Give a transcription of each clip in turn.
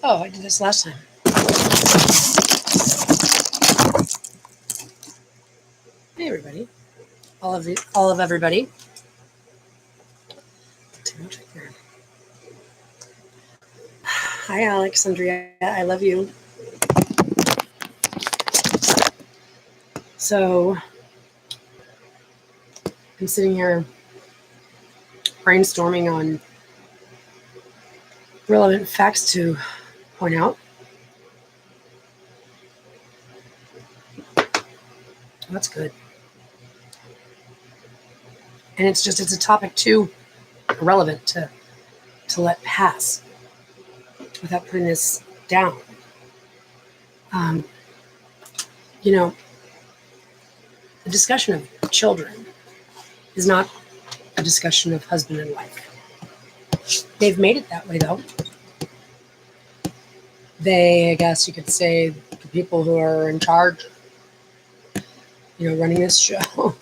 Oh, I did this last time. Hey, everybody. All of everybody. Hi, Alexandria. I love you. So, I'm sitting here brainstorming on relevant facts to point out. That's good. And it's a topic too irrelevant to let pass without putting this down. You know, the discussion of children is not a discussion of husband and wife. They've made it that way, though. They, I guess you could say, the people who are in charge, running this show.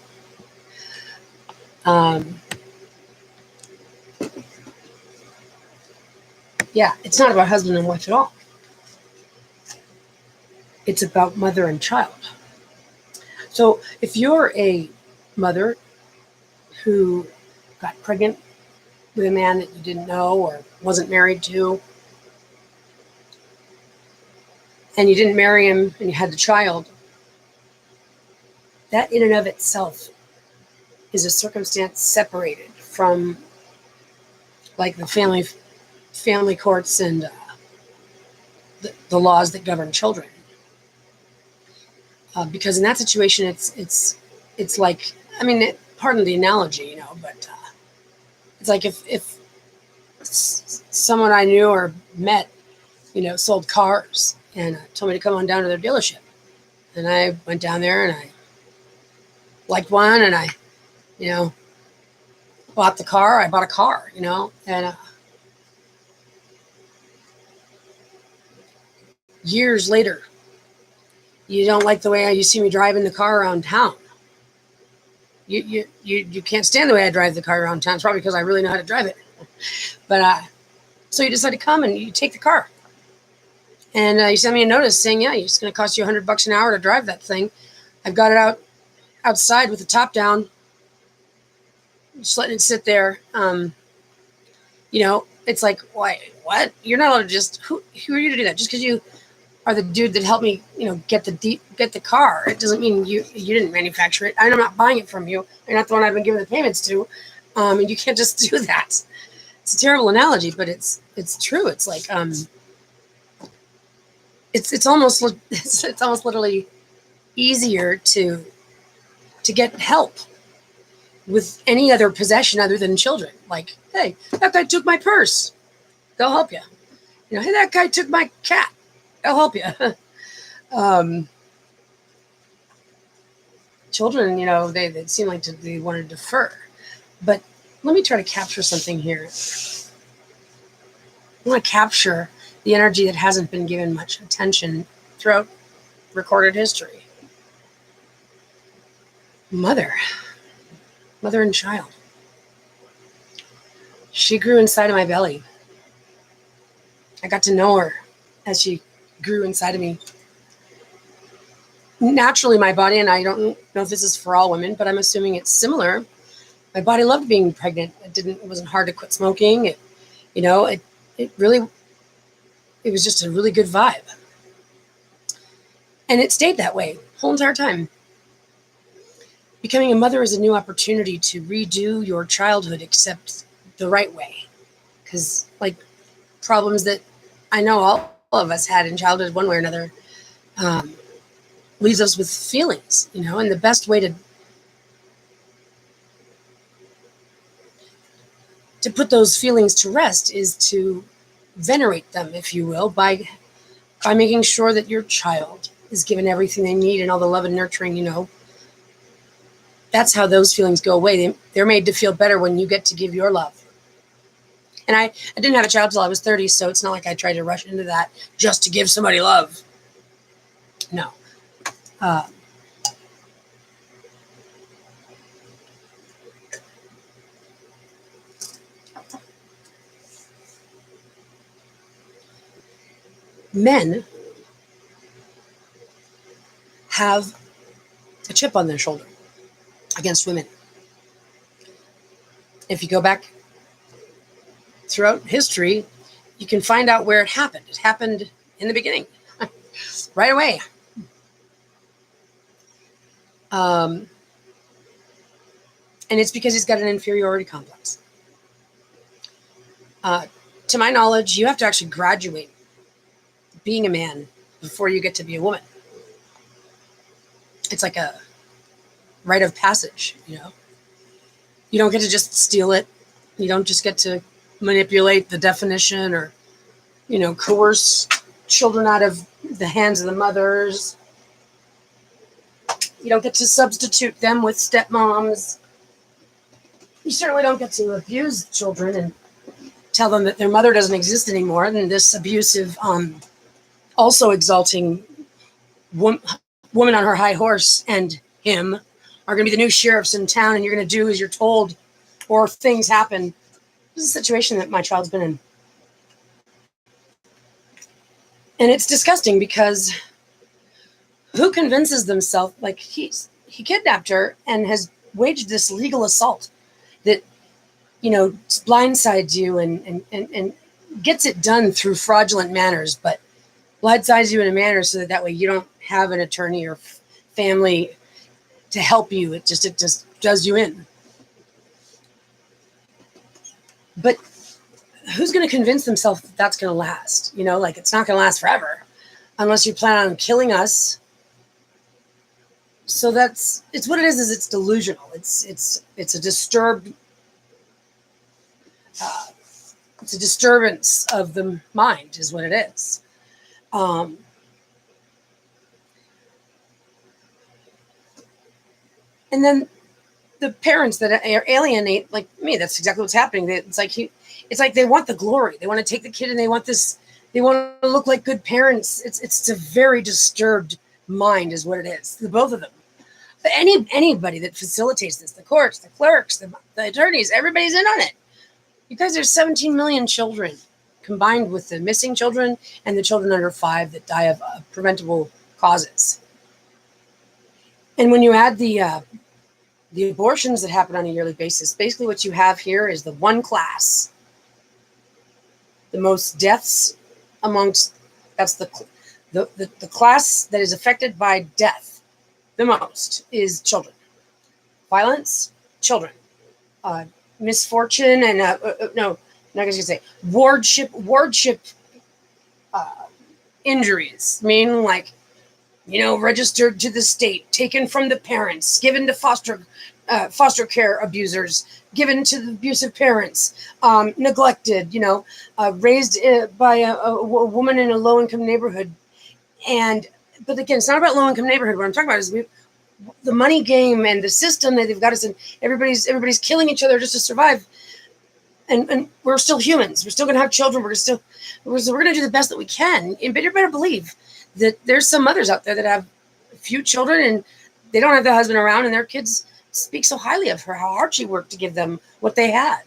Yeah, it's not about husband and wife at all. It's about mother and child. So if you're a mother who got pregnant with a man that you didn't know or wasn't married to, and you didn't marry him and you had the child, that in and of itself is a circumstance separated from like the family courts and the laws that govern children. Because in that situation, it's like, I mean, pardon the analogy, but it's like if someone I knew or met, sold cars and told me to come on down to their dealership. And I went down there and I liked one and I, bought the car. I bought a car, and years later, you don't like the way you see me driving the car around town. You can't stand the way I drive the car around town. It's probably because I really know how to drive it. But so you decide to come and you take the car. And you send me a notice saying, yeah, it's going to cost you $100 an hour to drive that thing. I've got it outside with the top down, just letting it sit there. It's like, why? What? You're not allowed to just. Who are you to do that? Just because you are the dude that helped me, get the car. It doesn't mean you didn't manufacture it. I'm not buying it from you. You're not the one I've been giving the payments to. And you can't just do that. It's a terrible analogy, but it's true. It's like it's almost literally easier to get help with any other possession other than children. Like, hey, that guy took my purse. They'll help you. Hey, that guy took my cat. They'll help you. Children, they seem like they want to defer. But let me try to capture something here. I want to capture the energy that hasn't been given much attention throughout recorded history. Mother and child. She grew inside of my belly. I got to know her as she grew inside of me. Naturally, my body, and I don't know if this is for all women, but I'm assuming it's similar. My body loved being pregnant. It wasn't hard to quit smoking. It was just a really good vibe. And it stayed that way the whole entire time. Becoming a mother is a new opportunity to redo your childhood, except the right way. Because, like, problems that I know all of us had in childhood, one way or another, leaves us with feelings, and the best way to put those feelings to rest is to venerate them, if you will, by making sure that your child is given everything they need and all the love and nurturing, That's how those feelings go away. They're made to feel better when you get to give your love. And I didn't have a child till I was 30, so it's not like I tried to rush into that just to give somebody love. No. Men have a chip on their shoulder against women. If you go back throughout history, you can find out where it happened. It happened in the beginning, right away. And it's because he's got an inferiority complex. To my knowledge, you have to actually graduate being a man before you get to be a woman. It's like a rite of passage, you know. You don't get to just steal it. You don't just get to manipulate the definition or, you know, coerce children out of the hands of the mothers. You don't get to substitute them with stepmoms. You certainly don't get to abuse children and tell them that their mother doesn't exist anymore. And this abusive, also exalting woman on her high horse and him are going to be the new sheriffs in town, and you're going to do as you're told, or things happen. This is a situation that my child's been in. And it's disgusting because who convinces themselves, like he kidnapped her and has waged this legal assault that, you know, blindsides you and gets it done through fraudulent manners, but blindsides you in a manner so that way you don't have an attorney or family to help you. It just does you in. But who's going to convince themselves that that's going to last? You know, like it's not going to last forever unless you plan on killing us. So it's what it is it's delusional. It's a disturbed, it's a disturbance of the mind is what it is. And then the parents that alienate, like me, that's exactly what's happening. It's like they want the glory. They want to take the kid and they want to look like good parents. It's a very disturbed mind is what it is. The both of them. But anybody that facilitates this, the courts, the clerks, the attorneys, everybody's in on it. You guys, there's 17 million children combined with the missing children and the children under 5 that die of preventable causes. And when you add the abortions that happen on a yearly basis, basically what you have here is the one class. The most deaths amongst, that's the class that is affected by death the most is children. Violence, children. Misfortune and, no, not going to say, wardship injuries, meaning like, you know, registered to the state, taken from the parents, given to foster care abusers, given to the abusive parents, neglected, you know, raised by a woman in a low-income neighborhood. But again, it's not about low-income neighborhood. What I'm talking about is the money game and the system that they've got us in. Everybody's killing each other just to survive. And we're still humans. We're still going to have children. We're going to do the best that we can. And you better believe that there's some mothers out there that have a few children and they don't have the husband around, and their kids speak so highly of her, how hard she worked to give them what they had.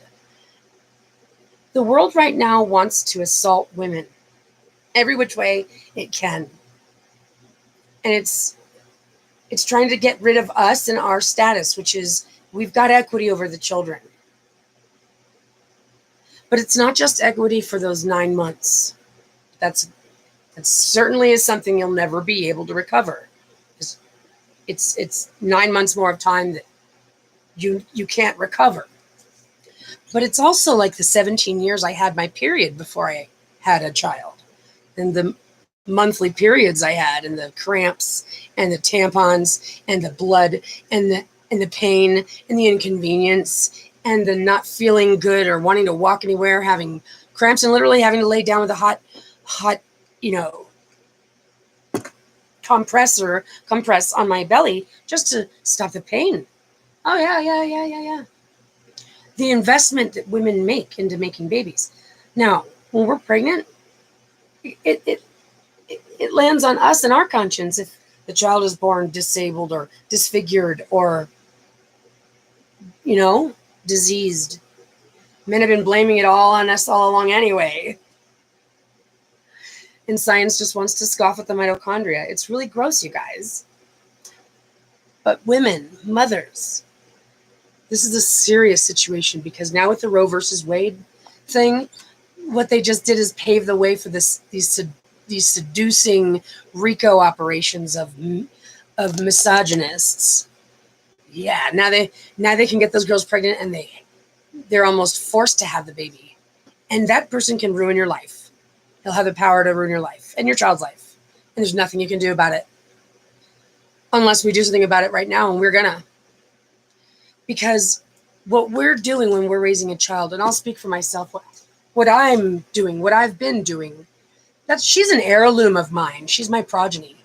The world right now wants to assault women every which way it can. And it's trying to get rid of us and our status, which is we've got equity over the children. But it's not just equity for those 9 months. That certainly is something you'll never be able to recover. It's 9 months more of time that you can't recover. But it's also like the 17 years I had my period before I had a child, and the monthly periods I had, and the cramps and the tampons and the blood and the pain and the inconvenience and the not feeling good or wanting to walk anywhere, having cramps and literally having to lay down with a hot, you know, compress on my belly just to stop the pain. Oh yeah. The investment that women make into making babies. Now, when we're pregnant, it lands on us and our conscience if the child is born disabled or disfigured or, you know, diseased. Men have been blaming it all on us all along anyway. And science just wants to scoff at the mitochondria. It's really gross, you guys. But women, mothers, this is a serious situation, because now with the Roe versus Wade thing, what they just did is pave the way for these seducing RICO operations of misogynists. Yeah, now they can get those girls pregnant, and they're almost forced to have the baby. And that person can ruin your life. He'll have the power to ruin your life and your child's life. And there's nothing you can do about it. Unless we do something about it right now, and we're gonna. Because what we're doing when we're raising a child, and I'll speak for myself, what I'm doing, what I've been doing, she's an heirloom of mine. She's my progeny.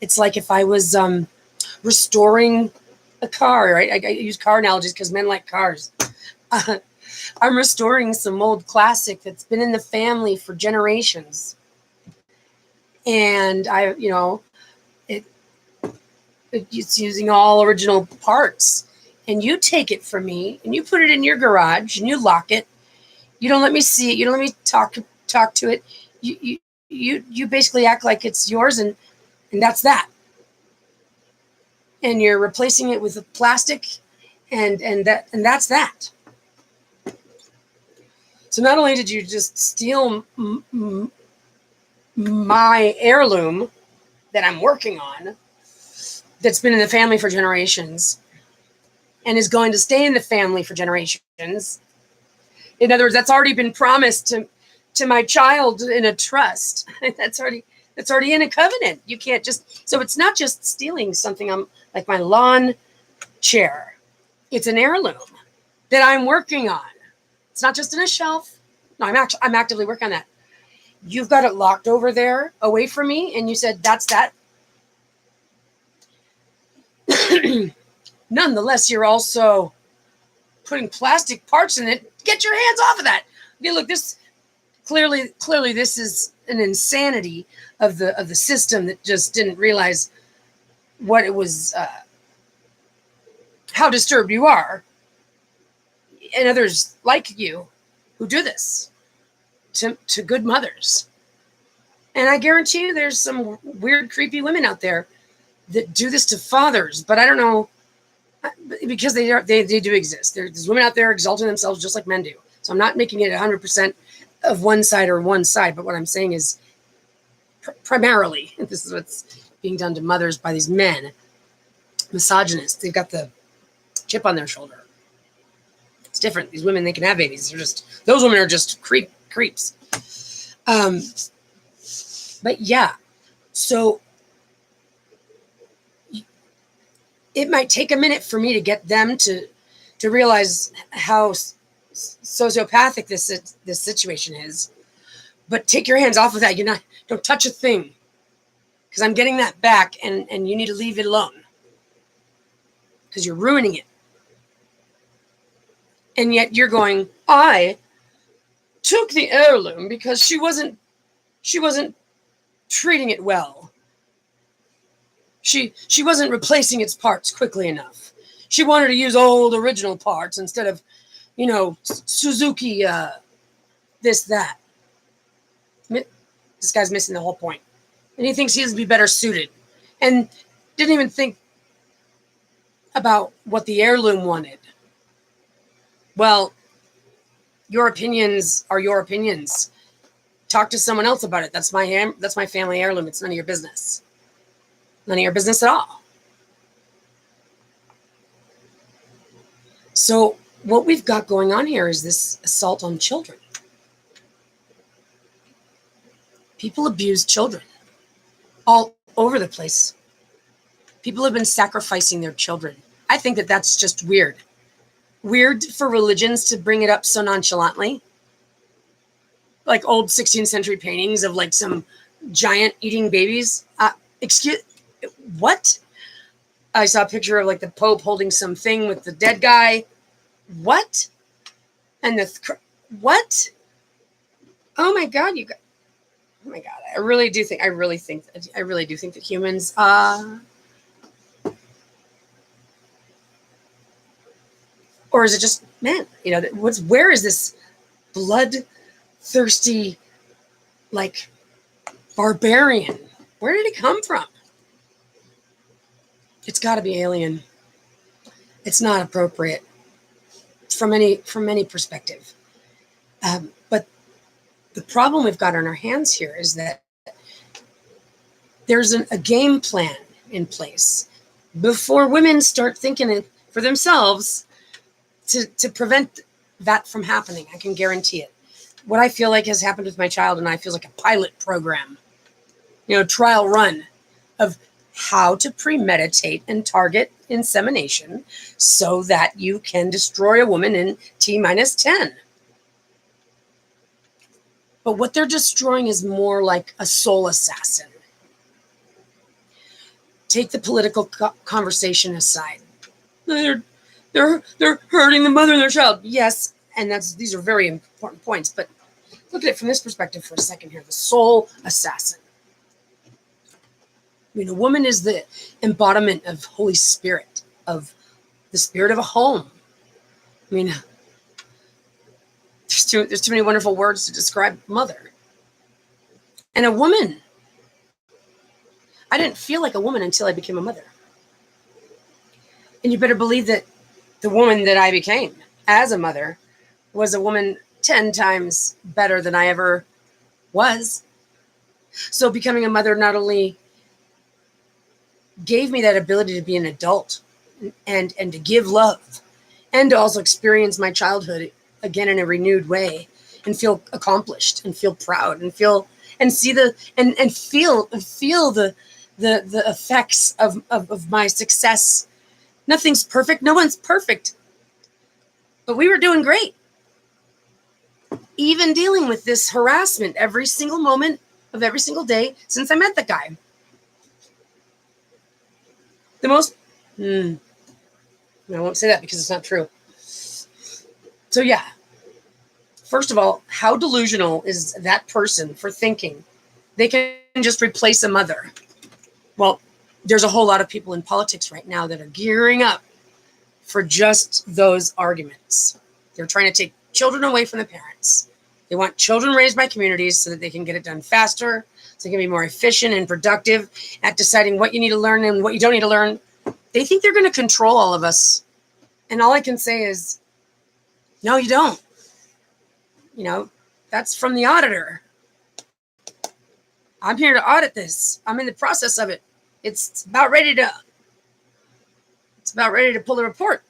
It's like if I was restoring a car, right? I use car analogies because men like cars. I'm restoring some old classic that's been in the family for generations. And it's using all original parts. And you take it from me and you put it in your garage and you lock it. You don't let me see it. You don't let me talk to it. You basically act like it's yours, and that's that. And you're replacing it with a plastic, and that's that. So not only did you just steal my heirloom that I'm working on, that's been in the family for generations, and is going to stay in the family for generations. In other words, that's already been promised to my child in a trust. That's already in a covenant. You can't just, so it's not just stealing something like my lawn chair. It's an heirloom that I'm working on. It's not just in a shelf. No, I'm actively working on that. You've got it locked over there away from me, and you said that's that. Nonetheless, you're also putting plastic parts in it. Get your hands off of that. Okay, look, this clearly this is an insanity of the system that just didn't realize what it was, how disturbed you are, and others like you who do this to good mothers. And I guarantee you there's some weird, creepy women out there that do this to fathers, but I don't know, because they do exist. There's women out there exalting themselves just like men do. So I'm not making it 100% of one side, but what I'm saying is primarily, this is what's being done to mothers by these men, misogynists. They've got the chip on their shoulder. It's different. These women, they can have babies. Those women are just creeps. But yeah, so it might take a minute for me to get them to realize how sociopathic this situation is. But take your hands off of that. Don't touch a thing, because I'm getting that back, and you need to leave it alone, because you're ruining it. And yet you're going, I took the heirloom because she wasn't treating it well. She wasn't replacing its parts quickly enough. She wanted to use old original parts instead of, Suzuki, this, that. This guy's missing the whole point. And he thinks he has to be better suited. And didn't even think about what the heirloom wanted. Well, your opinions are your opinions. Talk to someone else about it. That's my family heirloom. It's none of your business. None of your business at all. So what we've got going on here is this assault on children. People abuse children all over the place. People have been sacrificing their children. I think that that's just weird. Weird for religions to bring it up so nonchalantly. Like old 16th century paintings of like some giant eating babies. What? I saw a picture of like the Pope holding something with the dead guy. What? And what? Oh my God, you guys. Oh my God, I really do think that humans, or is it just men? Where is this bloodthirsty, like, barbarian. Where did it come from? It's got to be alien. It's not appropriate from any perspective. But the problem we've got on our hands here is that there's a game plan in place before women start thinking for themselves to prevent that from happening. I can guarantee it. What I feel like has happened with my child and I feels like a pilot program, trial run of how to premeditate and target insemination so that you can destroy a woman in T-10. But what they're destroying is more like a soul assassin. Take the political conversation aside. They're hurting the mother and their child. Yes, and these are very important points. But look at it from this perspective for a second here. The soul assassin. A woman is the embodiment of Holy Spirit, of the spirit of a home. There's too many wonderful words to describe mother. And a woman. I didn't feel like a woman until I became a mother. And you better believe that the woman that I became as a mother was a woman 10 times better than I ever was. So becoming a mother not only gave me that ability to be an adult and to give love and to also experience my childhood again in a renewed way and feel accomplished and feel proud and feel and see the and feel the effects of my success. Nothing's perfect. No one's perfect. But we were doing great. Even dealing with this harassment every single moment of every single day since I met the guy. The most, I won't say that because it's not true. So yeah, first of all, how delusional is that person for thinking they can just replace a mother? Well, there's a whole lot of people in politics right now that are gearing up for just those arguments. They're trying to take children away from the parents. They want children raised by communities so that they can get it done faster, so they can be more efficient and productive at deciding what you need to learn and what you don't need to learn. They think they're going to control all of us. And all I can say is, no, you don't. That's from the auditor. I'm here to audit this. I'm in the process of it. It's about ready to pull the report.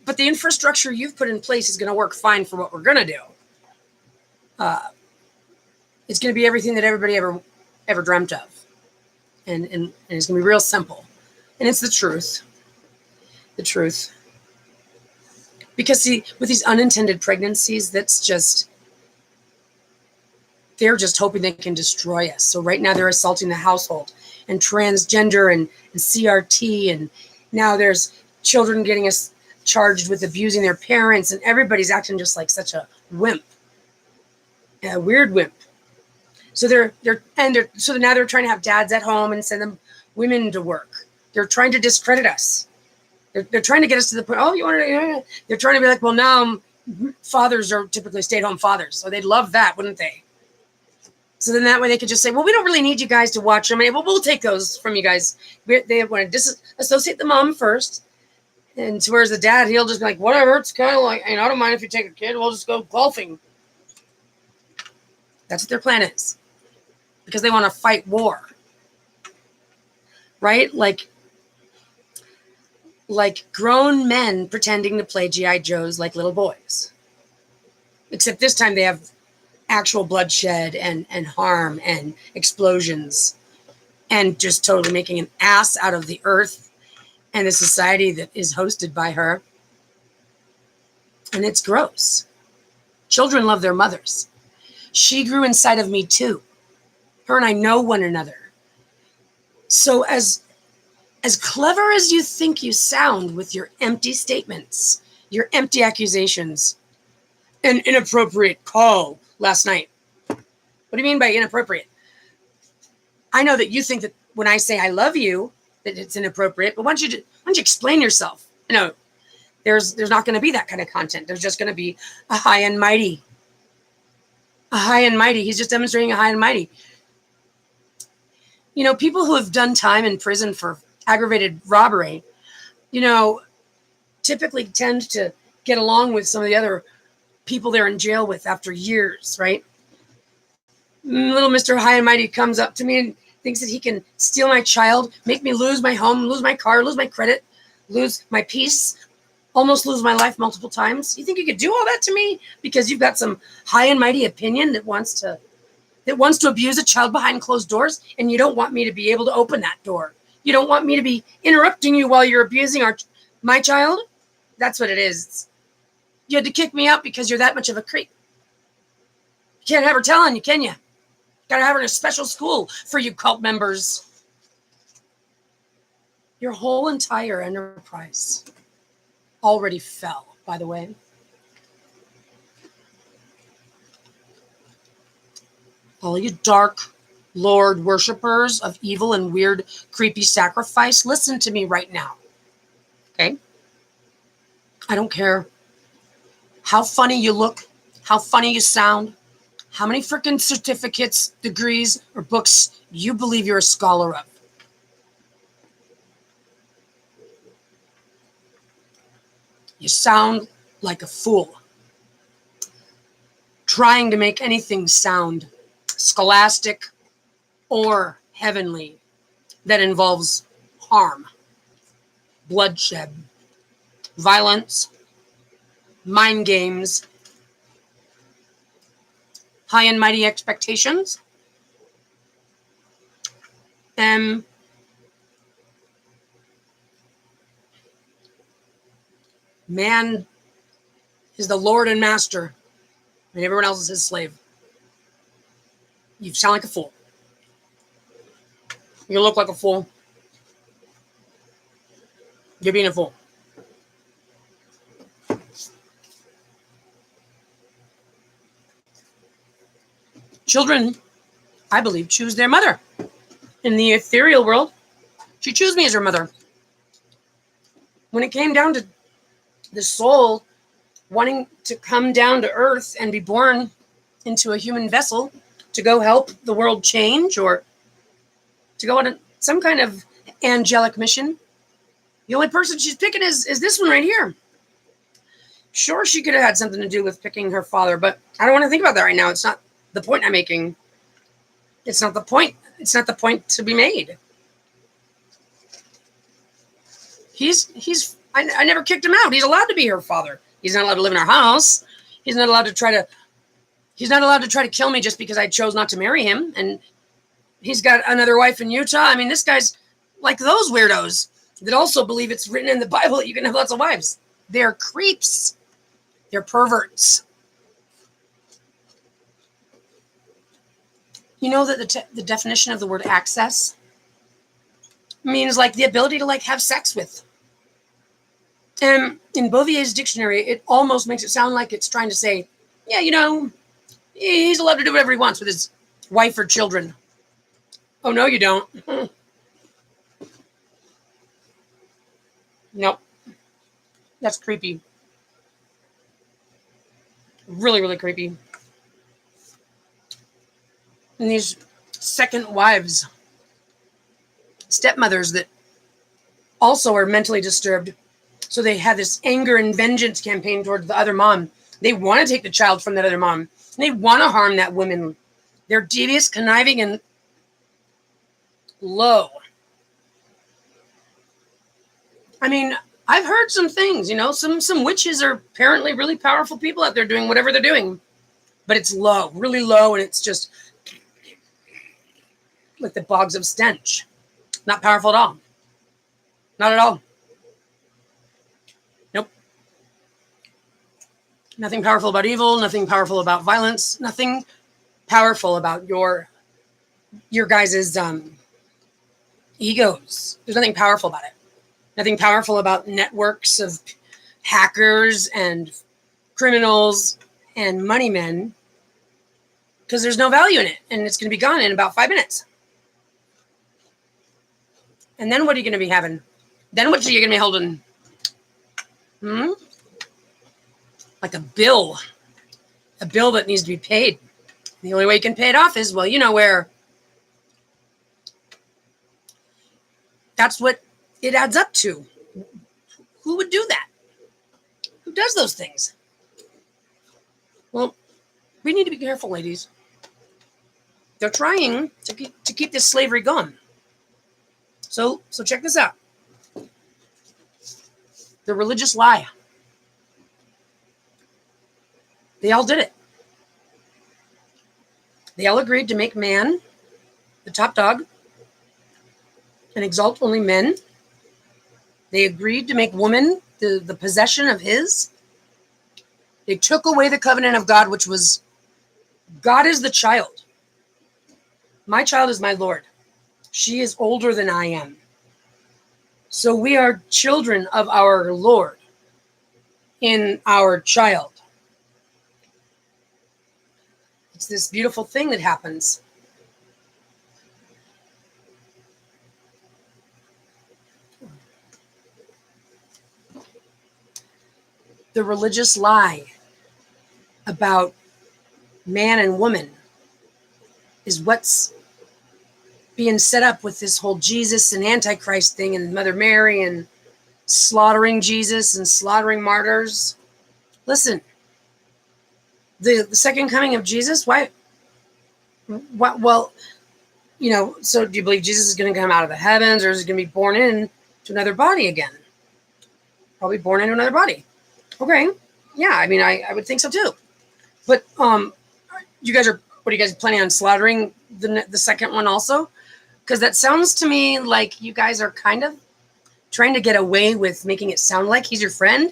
But the infrastructure you've put in place is going to work fine for what we're going to do. It's going to be everything that everybody ever dreamt of. And it's going to be real simple. And it's the truth. The truth. Because see, with these unintended pregnancies, they're just hoping they can destroy us. So right now they're assaulting the household and transgender and CRT. And now there's children getting us charged with abusing their parents, and everybody's acting just like such a wimp, a weird wimp. So now they're trying to have dads at home and send them women to work. They're trying to discredit us. They're trying to get us to the point. Oh, you want to? They're trying to be like, well, now fathers are typically stay-at-home fathers, so they'd love that, wouldn't they? So then that way they could just say, well, we don't really need you guys to watch them. Well, we'll take those from you guys. They want to disassociate the mom first. And so whereas the dad, he'll just be like, whatever, it's kind of like, I don't mind if you take a kid, we'll just go golfing. That's what their plan is. Because they want to fight war. Right? Like grown men pretending to play G.I. Joes like little boys. Except this time they have actual bloodshed and harm and explosions and just totally making an ass out of the earth and the society that is hosted by her. And it's gross. Children love their mothers. She grew inside of me too. Her and I know one another. So as clever as you think you sound with your empty statements, your empty accusations, an inappropriate call last night. What do you mean by inappropriate? I know that you think that when I say I love you, that it's inappropriate, but why don't you explain yourself? There's not going to be that kind of content. There's just going to be a high and mighty. a high and mighty. He's just demonstrating a high and mighty. You know, people who have done time in prison for aggravated robbery, you know, typically tend to get along with some of the other people they're in jail with after years, right? Little Mr. High and Mighty comes up to me and thinks that he can steal my child, make me lose my home, lose my car, lose my credit, lose my peace, almost lose my life multiple times. You think you could do all that to me because you've got some high and mighty opinion that wants to abuse a child behind closed doors, and you don't want me to be able to open that door. You don't want me to be interrupting you while you're abusing my child? That's what it is. You had to kick me out because you're that much of a creep. You can't have her telling you, can you? Got to have her in a special school for you cult members. Your whole entire enterprise already fell, by the way. All you dark Lord worshippers of evil and weird, creepy sacrifice, listen to me right now. Okay? I don't care how funny you look, how funny you sound, how many freaking certificates, degrees, or books you believe you're a scholar of. You sound like a fool, trying to make anything sound scholastic or heavenly that involves harm, bloodshed, violence, mind games, high and mighty expectations, and man is the Lord and master, and everyone else is his slave. You sound like a fool. You look like a fool. You're being a fool. Children, I believe, choose their mother. In the ethereal world, she chose me as her mother. When it came down to the soul wanting to come down to earth and be born into a human vessel to go help the world change or to go on some kind of angelic mission, the only person she's picking is this one right here. Sure, she could have had something to do with picking her father, but I don't want to think about that right now. It's not the point I'm making. It's not the point. It's not the point to be made. I never kicked him out. He's allowed to be her father. He's not allowed to live in our house. He's not allowed to try to kill me just because I chose not to marry him. And he's got another wife in Utah. I mean, this guy's like those weirdos that also believe it's written in the Bible that you can have lots of wives. They're creeps. They're perverts. You know that the definition of the word access means like the ability to like have sex with. And in Bouvier's dictionary, it almost makes it sound like it's trying to say, yeah, you know, he's allowed to do whatever he wants with his wife or children. Oh, no, you don't. Nope. That's creepy. Really, really creepy. And these second wives, stepmothers that also are mentally disturbed. So they have this anger and vengeance campaign towards the other mom. They want to take the child from that other mom. And they want to harm that woman. They're devious, conniving, and low. I mean, I've heard some things, you know, some witches are apparently really powerful people out there doing whatever they're doing. But it's low, really low, and it's just like the bogs of stench. Not powerful at all. Not at all. Nope. Nothing powerful about evil, nothing powerful about violence, nothing powerful about your guys' egos. There's nothing powerful about it. Nothing powerful about networks of hackers and criminals and money men, because there's no value in it, and it's going to be gone in about 5 minutes. And then what are you going to be having? Then what are you going to be holding? Like a bill that needs to be paid. The only way you can pay it off is, well, you know where. That's what it adds up to. Who would do that? Who does those things? Well, we need to be careful, ladies. They're trying to keep this slavery going. So check this out. The religious lie. They all did it. They all agreed to make man the top dog and exalt only men. They agreed to make woman the possession of his. They took away the covenant of God, which was, God is the child. My child is my Lord. She is older than I am. So we are children of our Lord in our child. It's this beautiful thing that happens. The religious lie about man and woman is what's being set up with this whole Jesus and Antichrist thing and Mother Mary and slaughtering Jesus and slaughtering martyrs. Listen, the second coming of Jesus, why? Well, you know, so do you believe Jesus is going to come out of the heavens, or is he going to be born into another body again? Probably born into another body. Okay. Yeah, I mean, I would think so too. But you guys are you guys planning on slaughtering the second one also? Because that sounds to me like you guys are kind of trying to get away with making it sound like he's your friend,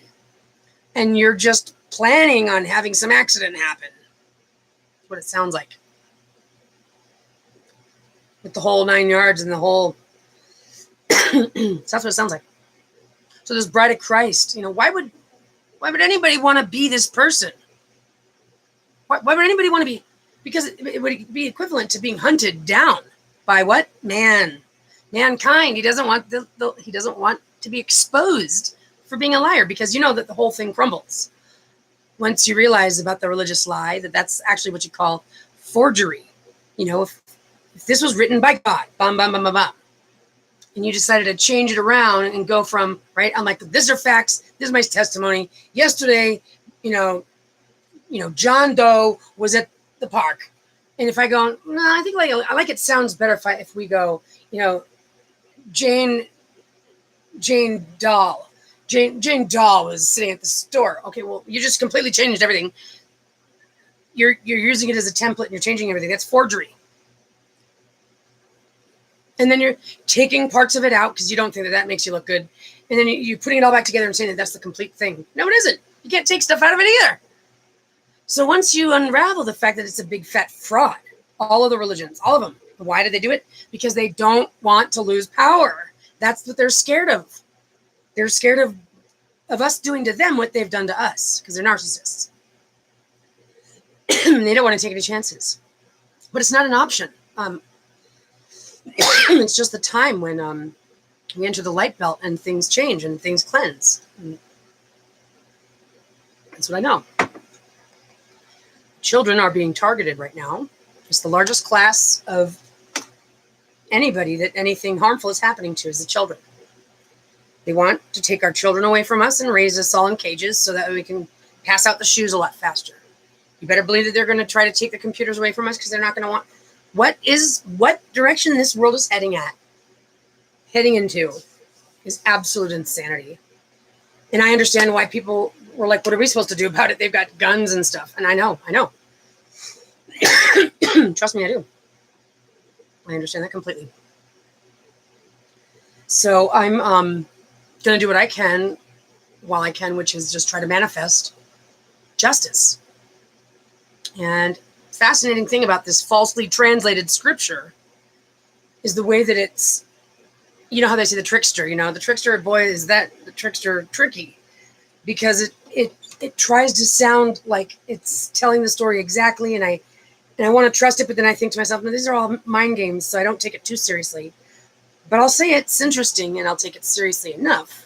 and you're just planning on having some accident happen. That's what it sounds like. With the whole 9 yards and the whole... So that's what it sounds like. So this bride of Christ, you know, why would anybody want to be this person? Why would anybody want to be? Because it would be equivalent to being hunted down by what? Mankind. He doesn't want he doesn't want to be exposed for being a liar, because you know that the whole thing crumbles once you realize about the religious lie, that's actually what you call forgery. You know, if this was written by God, bum, bum, bum, bum, bum, and you decided to change it around and go from, right, I'm like, this are facts, this is my testimony. Yesterday, you know, John Doe was at the park. And if I go, no, I think I like it sounds better if we go, you know, Jane Doll was sitting at the store. Okay, well, you just completely changed everything. You're using it as a template and you're changing everything. That's forgery. And then you're taking parts of it out because you don't think that makes you look good. And then you're putting it all back together and saying that that's the complete thing. No, it isn't. You can't take stuff out of it either. So once you unravel the fact that it's a big fat fraud, all of the religions, all of them, why did they do it? Because they don't want to lose power. That's what they're scared of. They're scared of us doing to them what they've done to us, because they're narcissists. They don't want to take any chances. But it's not an option. It's just the time when we enter the light belt and things change and things cleanse. And that's what I know. Children are being targeted right now. It's the largest class of anybody that anything harmful is happening to is the children. They want to take our children away from us and raise us all in cages so that we can pass out the shoes a lot faster. You better believe that they're going to try to take the computers away from us because they're not going to want... What direction this world is heading into is absolute insanity. And I understand why people were like, what are we supposed to do about it? They've got guns and stuff. And I know. Trust me, I do. I understand that completely. So I'm going to do what I can while I can, which is just try to manifest justice. And fascinating thing about this falsely translated scripture is the way that it's, you know how they say the trickster, the trickster, boy, is that the trickster tricky, because it tries to sound like it's telling the story exactly. And I want to trust it, but then I think to myself, no, these are all mind games, so I don't take it too seriously. But I'll say it's interesting, and I'll take it seriously enough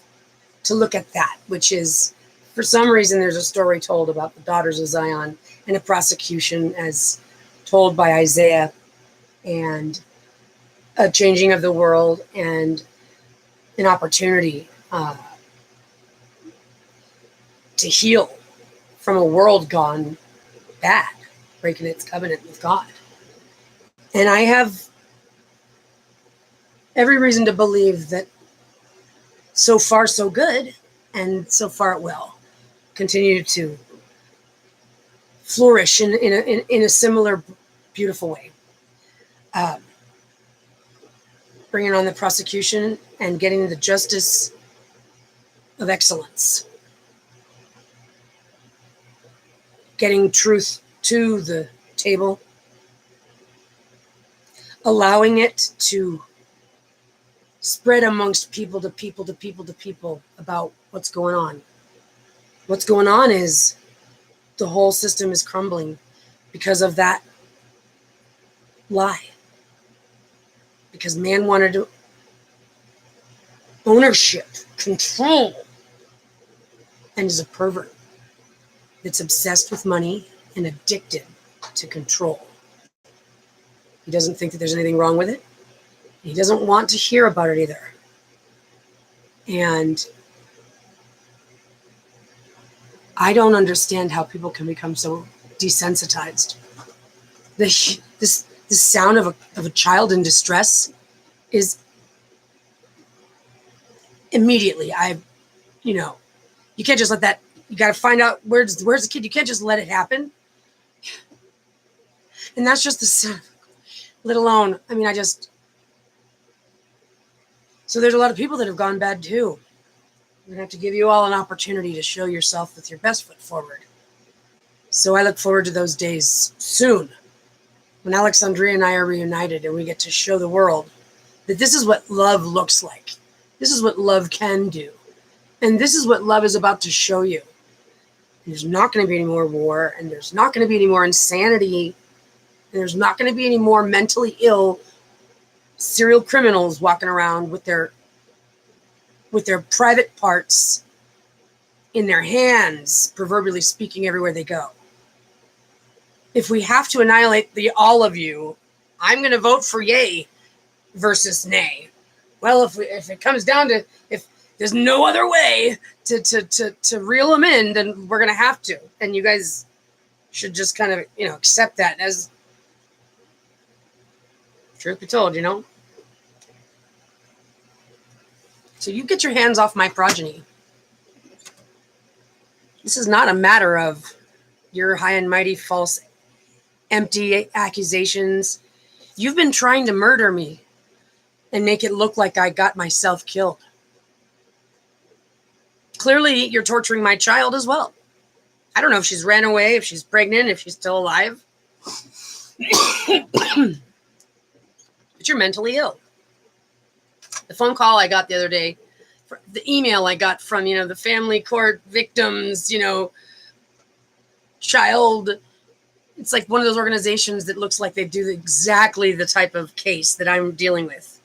to look at that, which is, for some reason, there's a story told about the daughters of Zion and a prosecution as told by Isaiah, and a changing of the world, and an opportunity to heal from a world gone bad, breaking its covenant with God. And I have every reason to believe that so far so good, and so far it will continue to flourish in a similar beautiful way. Bringing on the prosecution and getting the justice of excellence. Getting truth to the table. Allowing it to spread amongst people to people to people to people about what's going on. What's going on is the whole system is crumbling because of that lie. Because man wanted ownership, control, and is a pervert that's obsessed with money and addicted to control. He doesn't think that there's anything wrong with it. He doesn't want to hear about it either. And I don't understand how people can become so desensitized. This sound of a child in distress is immediately, you can't just let that, you got to find out where's the kid. You can't just let it happen. And that's just the sound, let alone, so there's a lot of people that have gone bad too. We're going to have to give you all an opportunity to show yourself with your best foot forward. So I look forward to those days soon, when Alexandria and I are reunited and we get to show the world that this is what love looks like. This is what love can do. And this is what love is about to show you. And there's not going to be any more war, and there's not going to be any more insanity, and there's not going to be any more mentally ill serial criminals walking around with their private parts in their hands, proverbially speaking, everywhere they go. If we have to annihilate all of you, I'm going to vote for yay versus nay. Well, if it comes down to, if there's no other way to reel them in, then we're going to have to. And you guys should just kind of, accept that as truth be told, So you get your hands off my progeny. This is not a matter of your high and mighty false, empty accusations. You've been trying to murder me and make it look like I got myself killed. Clearly, you're torturing my child as well. I don't know if she's ran away, if she's pregnant, if she's still alive. But you're mentally ill. The phone call I got the other day, the email I got from, the family court victims, child. It's like one of those organizations that looks like they do exactly the type of case that I'm dealing with.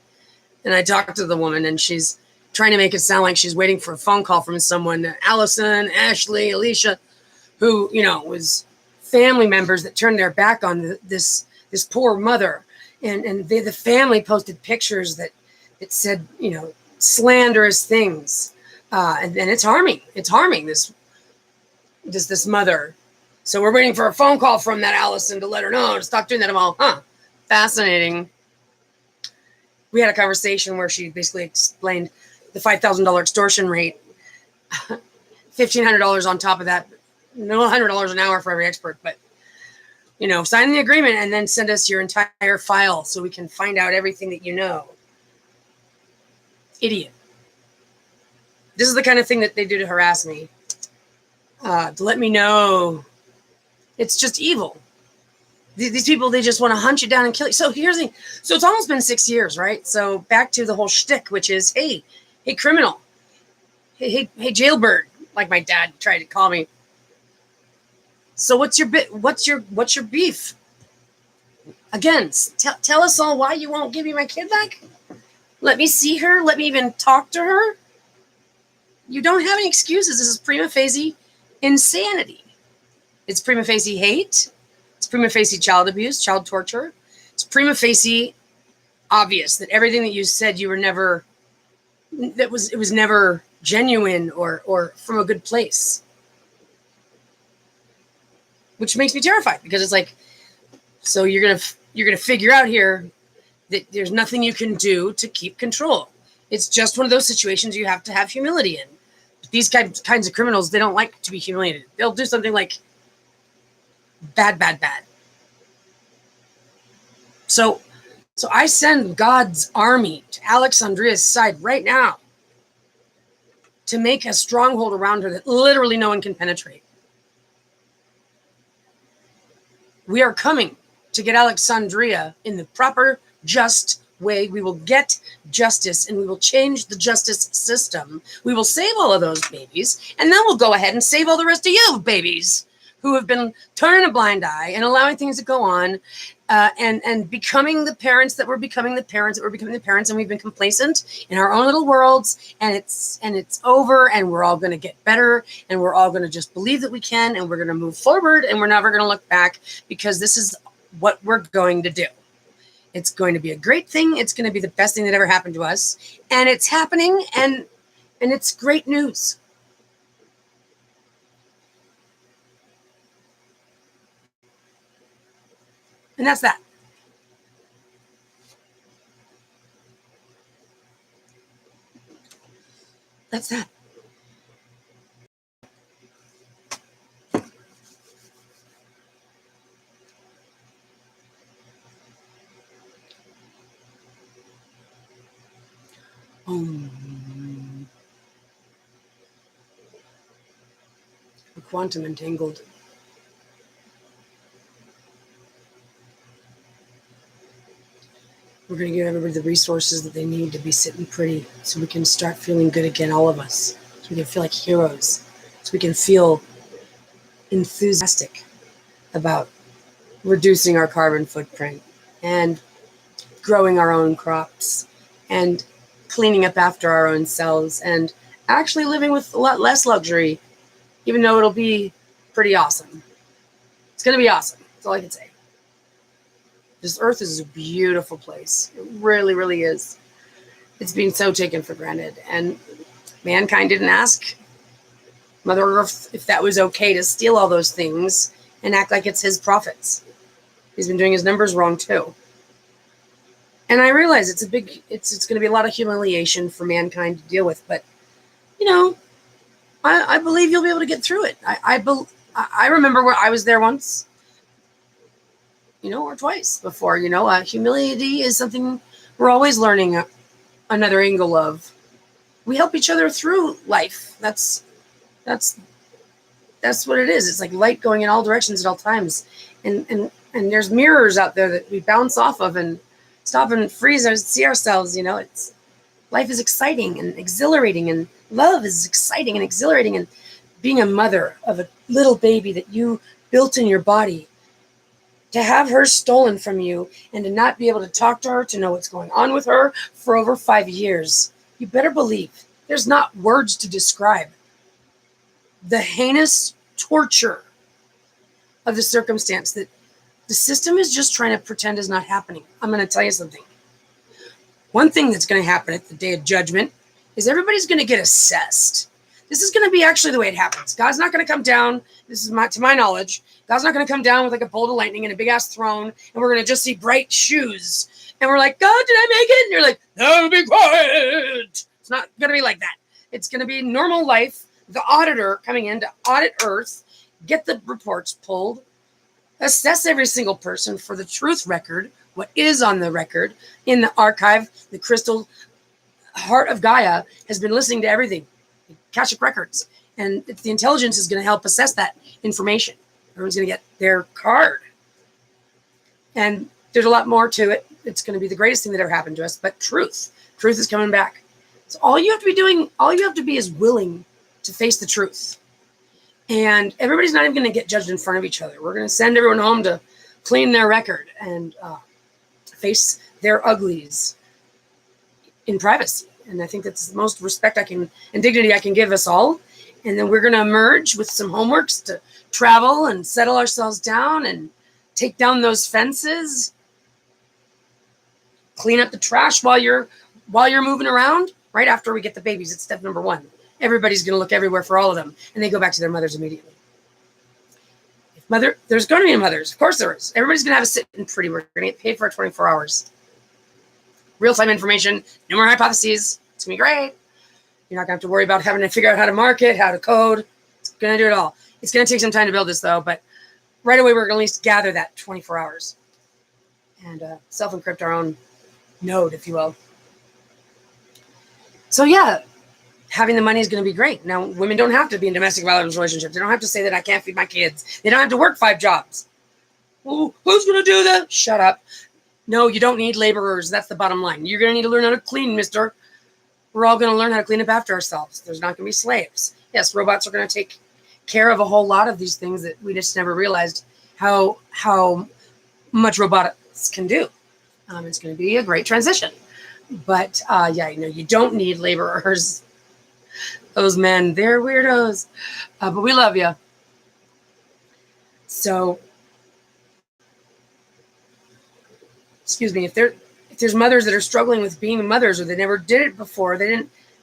And I talked to the woman, and she's trying to make it sound like she's waiting for a phone call from someone, Allison, Ashley, Alicia, who, was family members that turned their back on this poor mother. And the family posted pictures that said, slanderous things. And it's harming. It's harming this mother. So we're waiting for a phone call from that Allison to let her know to stop doing that. I'm all, fascinating. We had a conversation where she basically explained the $5,000 extortion rate, $1,500 on top of that, no $100 an hour for every expert, but sign the agreement and then send us your entire file so we can find out everything that you know. Idiot. This is the kind of thing that they do to harass me, to let me know. It's just evil. These people, they just want to hunt you down and kill you. So here's the thing. So it's almost been 6 years, right? So back to the whole shtick, which is, hey, criminal. Hey, jailbird, like my dad tried to call me. So what's your beef? Again, tell us all why you won't give me my kid back. Let me see her. Let me even talk to her. You don't have any excuses. This is prima facie insanity. It's prima facie hate. It's prima facie child abuse, child torture. It's prima facie obvious that everything that you said you were never, it was never genuine or from a good place. Which makes me terrified, because it's like, so you're gonna figure out here that there's nothing you can do to keep control. It's just one of those situations you have to have humility in. But these kinds of criminals, they don't like to be humiliated. They'll do something like bad. So I send God's army to Alexandria's side right now to make a stronghold around her that literally no one can penetrate. We are coming to get Alexandria in the proper, just way. We will get justice, and we will change the justice system. We will save all of those babies, and then we'll go ahead and save all the rest of you babies who have been turning a blind eye and allowing things to go on, and becoming the parents that we're becoming the parents that we're becoming the parents, and we've been complacent in our own little worlds, and it's over, and we're all going to get better, and we're all going to just believe that we can, and we're going to move forward, and we're never going to look back, because this is what we're going to do. It's going to be a great thing. It's going to be the best thing that ever happened to us, and it's happening, and it's great news. And that's that. That's that. We're quantum entangled. We're going to give everybody the resources that they need to be sitting pretty, so we can start feeling good again, all of us. So we can feel like heroes. So we can feel enthusiastic about reducing our carbon footprint and growing our own crops and cleaning up after our own selves and actually living with a lot less luxury, even though it'll be pretty awesome. It's going to be awesome. That's all I can say. This earth is a beautiful place. It really, really is. It's being so taken for granted. And mankind didn't ask Mother Earth if that was okay to steal all those things and act like it's his profits. He's been doing his numbers wrong too. And I realize it's going to be a lot of humiliation for mankind to deal with. But, I believe you'll be able to get through it. I remember where I was there once. Or twice before, humility is something we're always learning another angle of. We help each other through life. That's what it is. It's like light going in all directions at all times. And there's mirrors out there that we bounce off of and stop and freeze and see ourselves, life is exciting and exhilarating, and love is exciting and exhilarating, and being a mother of a little baby that you built in your body, to have her stolen from you and to not be able to talk to her, to know what's going on with her for over 5 years. You better believe there's not words to describe the heinous torture of the circumstance that the system is just trying to pretend is not happening. I'm going to tell you something. One thing that's going to happen at the day of judgment is everybody's going to get assessed. This is going to be actually the way it happens. God's not going to come down. This is to my knowledge. God's not going to come down with like a bolt of lightning and a big ass throne, and we're going to just see bright shoes. And we're like, God, did I make it? And you're like, no, be quiet. It's not going to be like that. It's going to be normal life. The auditor coming in to audit Earth, get the reports pulled, assess every single person for the truth record, what is on the record in the archive. The crystal heart of Gaia has been listening to everything, Akashic records, and the intelligence is going to help assess that information. Everyone's going to get their card, and there's a lot more to it. It's going to be the greatest thing that ever happened to us. But truth is coming back. So all you have to be is willing to face the truth. And everybody's not even going to get judged in front of each other. We're going to send everyone home to clean their record and face their uglies in privacy. And I think that's the most respect and dignity I can give us all. And then we're going to emerge with some homeworks to travel and settle ourselves down and take down those fences, clean up the trash while you're moving around. Right after we get the babies, it's step number 1. Everybody's going to look everywhere for all of them, and they go back to their mothers immediately. There's going to be mothers. Of course there is. Everybody's going to have a sit-in pretty. We're going to get paid for 24 hours. Real-time information. No more hypotheses. It's going to be great. You're not going to have to worry about having to figure out how to market, how to code. It's going to do it all. It's going to take some time to build this, though, but right away we're going to at least gather that 24 hours and self-encrypt our own node, if you will. So, yeah, having the money is going to be great. Now, women don't have to be in domestic violence relationships. They don't have to say that I can't feed my kids. They don't have to work 5 jobs. Well, who's going to do that? Shut up. No, you don't need laborers. That's the bottom line. You're going to need to learn how to clean, mister. We're all going to learn how to clean up after ourselves. There's not going to be slaves. Yes, robots are going to take care of a whole lot of these things that we just never realized how much robotics can do. It's going to be a great transition. But, yeah, you don't need laborers. Those men, they're weirdos. But we love you. So, excuse me, if there's mothers that are struggling with being mothers or they never did it before,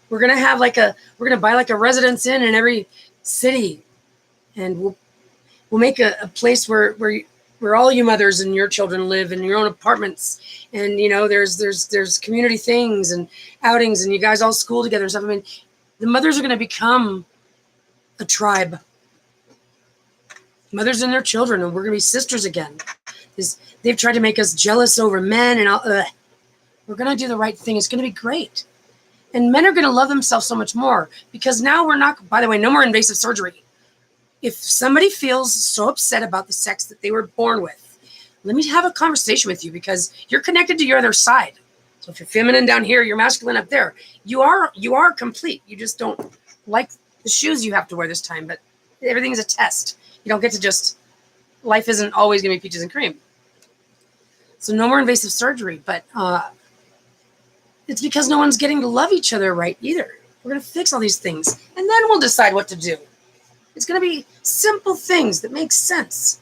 we're going to buy like a residence inn in every city. And we'll make a place where all you mothers and your children live in your own apartments. And, there's community things and outings and you guys all school together and stuff. I mean, the mothers are going to become a tribe. Mothers and their children, and we're going to be sisters again. They've tried to make us jealous over men and all. We're going to do the right thing. It's going to be great. And men are going to love themselves so much more because now we're not, by the way, no more invasive surgery. If somebody feels so upset about the sex that they were born with, let me have a conversation with you because you're connected to your other side. So if you're feminine down here, you're masculine up there. You are complete. You just don't like the shoes you have to wear this time, but everything's a test. You don't get to just, life isn't always going to be peaches and cream. So no more invasive surgery, but it's because no one's getting to love each other right either. We're going to fix all these things, and then we'll decide what to do. It's going to be simple things that make sense.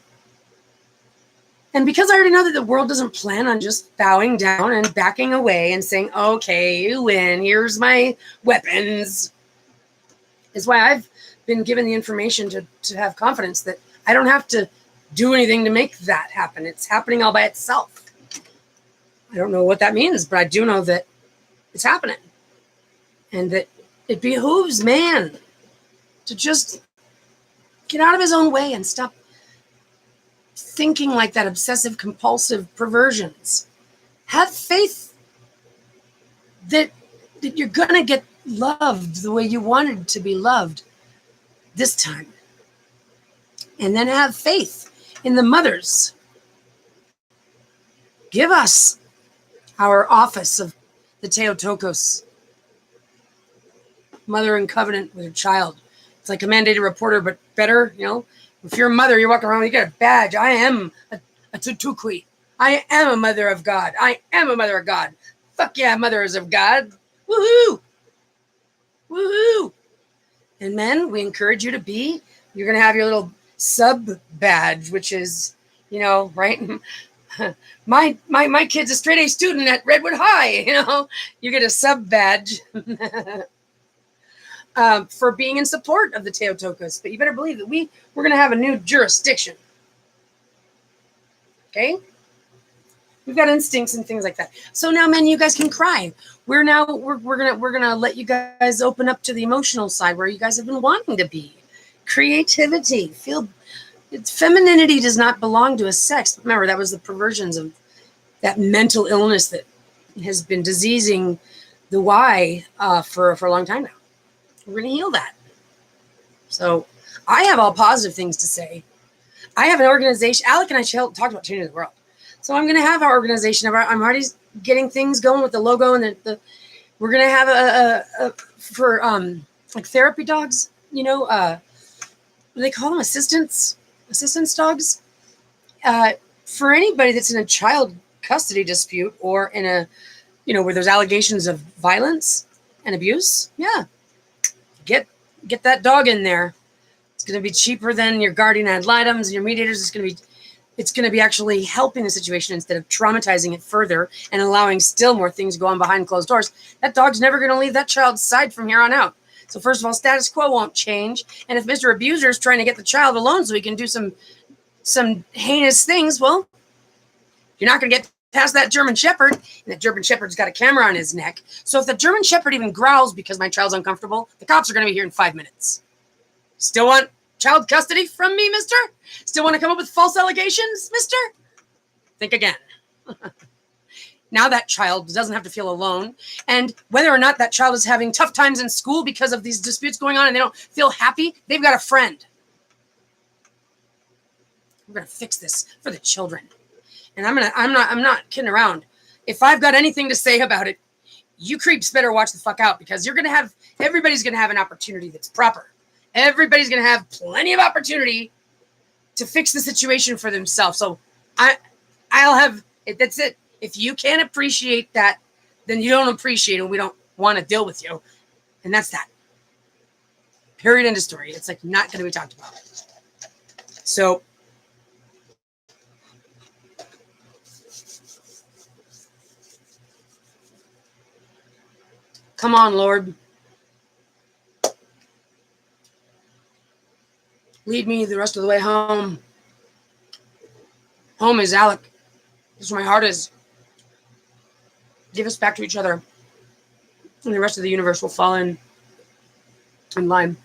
And because I already know that the world doesn't plan on just bowing down and backing away and saying, okay, you win, here's my weapons, is why I've been given the information to have confidence that I don't have to do anything to make that happen. It's happening all by itself. I don't know what that means, but I do know that it's happening. And that it behooves man to just get out of his own way and stop thinking like that, obsessive, compulsive perversions. Have faith that you're going to get loved the way you wanted to be loved this time. And then have faith in the mothers. Give us our office of the Theotokos, mother in covenant with her child. It's like a mandated reporter, but better, If you're a mother, you walk around, you get a badge. I am a tutukui. I am a mother of God. I am a mother of God. Fuck yeah, mothers of God. Woohoo! Woohoo! And men, we encourage you to be. You're going to have your little sub badge, which is, right? My kid's a straight A student at Redwood High, You get a sub badge. For being in support of the Theotokos. But you better believe that we're going to have a new jurisdiction. Okay? We've got instincts and things like that. So now, men, you guys can cry. We're gonna let you guys open up to the emotional side where you guys have been wanting to be. Creativity. Femininity does not belong to a sex. Remember, that was the perversions of that mental illness that has been diseasing the Y for a long time now. We're going to heal that. So I have all positive things to say. I have an organization. Alec and I talked about changing the world. So I'm going to have our organization. I'm already getting things going with the logo. And we're going to have for like therapy dogs, what do they call them? Assistance dogs. For anybody that's in a child custody dispute or in a, where there's allegations of violence and abuse. Yeah. Get that dog in there. It's going to be cheaper than your guardian ad litems and your mediators. it's going to be actually helping the situation instead of traumatizing it further and allowing still more things to go on behind closed doors. That dog's never going to leave that child's side from here on out. So first of all, status quo won't change. And if Mr. Abuser is trying to get the child alone so he can do some heinous things, well, you're not going to get past that German Shepherd. And that German Shepherd's got a camera on his neck. So if the German Shepherd even growls because my child's uncomfortable, the cops are going to be here in 5 minutes. Still want child custody from me, mister? Still want to come up with false allegations, mister? Think again. Now that child doesn't have to feel alone. And whether or not that child is having tough times in school because of these disputes going on and they don't feel happy, they've got a friend. We're going to fix this for the children. And I'm not kidding around. If I've got anything to say about it, you creeps better watch the fuck out, because everybody's going to have an opportunity that's proper. Everybody's going to have plenty of opportunity to fix the situation for themselves. So I'll have it. That's it. If you can't appreciate that, then you don't appreciate it. We don't want to deal with you. And that's that. Period. End of story. It's like not going to be talked about. So come on, Lord. Lead me the rest of the way home. Home is Alec. This is where my heart is. Give us back to each other. And the rest of the universe will fall in line.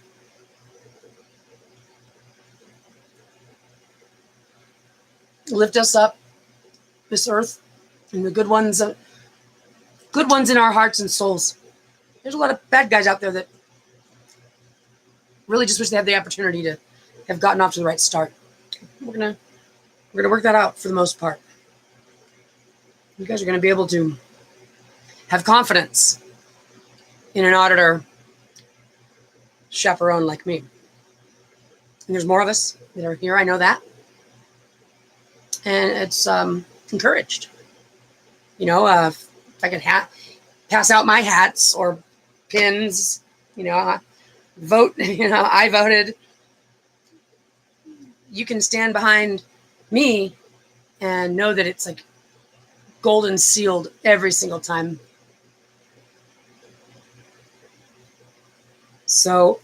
Lift us up, this earth, and the good ones in our hearts and souls. There's a lot of bad guys out there that really just wish they had the opportunity to have gotten off to the right start. We're gonna work that out for the most part. You guys are gonna be able to have confidence in an auditor chaperone like me. And there's more of us that are here. I know that, and it's encouraged. You know, if I could pass out my hats or pins, vote. I voted. You can stand behind me and know that it's like golden sealed every single time. So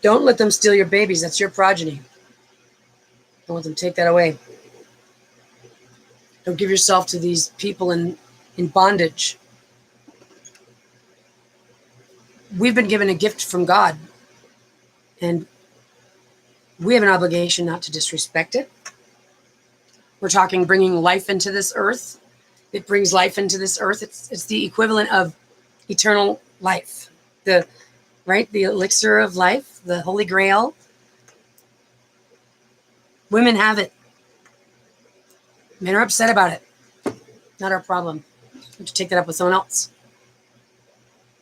don't let them steal your babies. That's your progeny. Don't let them take that away. Don't give yourself to these people in bondage. We've been given a gift from God, and we have an obligation not to disrespect it. We're talking bringing life into this earth. It brings life into this earth. It's the equivalent of eternal life. The elixir of life, the Holy Grail. Women have it. Men are upset about it. Not our problem. We have to take that up with someone else.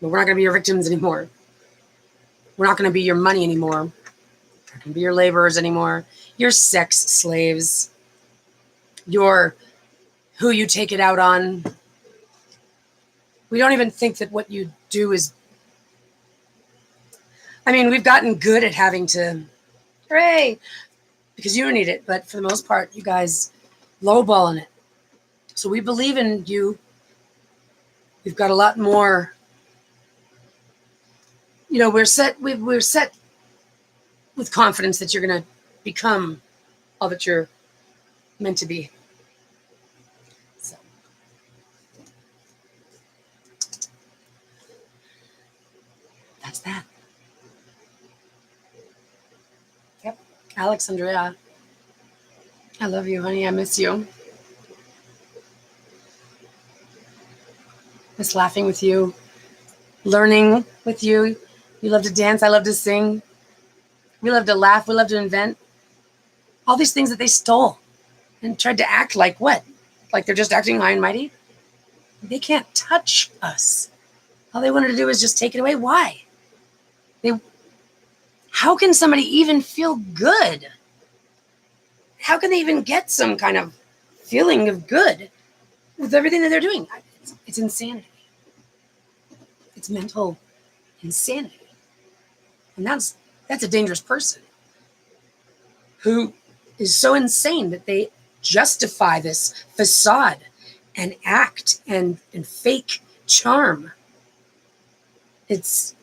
But we're not going to be your victims anymore. We're not going to be your money anymore. We're not going to be your laborers anymore. Your sex slaves. Your who you take it out on. We don't even think that what you do is... I mean, we've gotten good at having to... Hooray! Because you need it. But for the most part, you guys lowballing it. So we believe in you. We've got a lot more... we're set with confidence that you're going to become all that you're meant to be. So that's that. Yep. Alex, Andrea, I love you, honey. I miss you. Miss laughing with you, learning with you. You love to dance. I love to sing. We love to laugh. We love to invent. All these things that they stole and tried to act like what? Like they're just acting high and mighty? They can't touch us. All they wanted to do is just take it away. Why? How can somebody even feel good? How can they even get some kind of feeling of good with everything that they're doing? It's insanity. It's mental insanity. And that's a dangerous person who is so insane that they justify this facade and act and fake charm. It's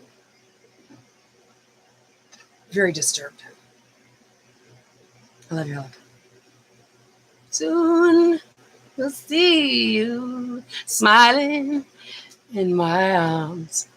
very disturbed. I love your look. Soon we'll see you smiling in my arms.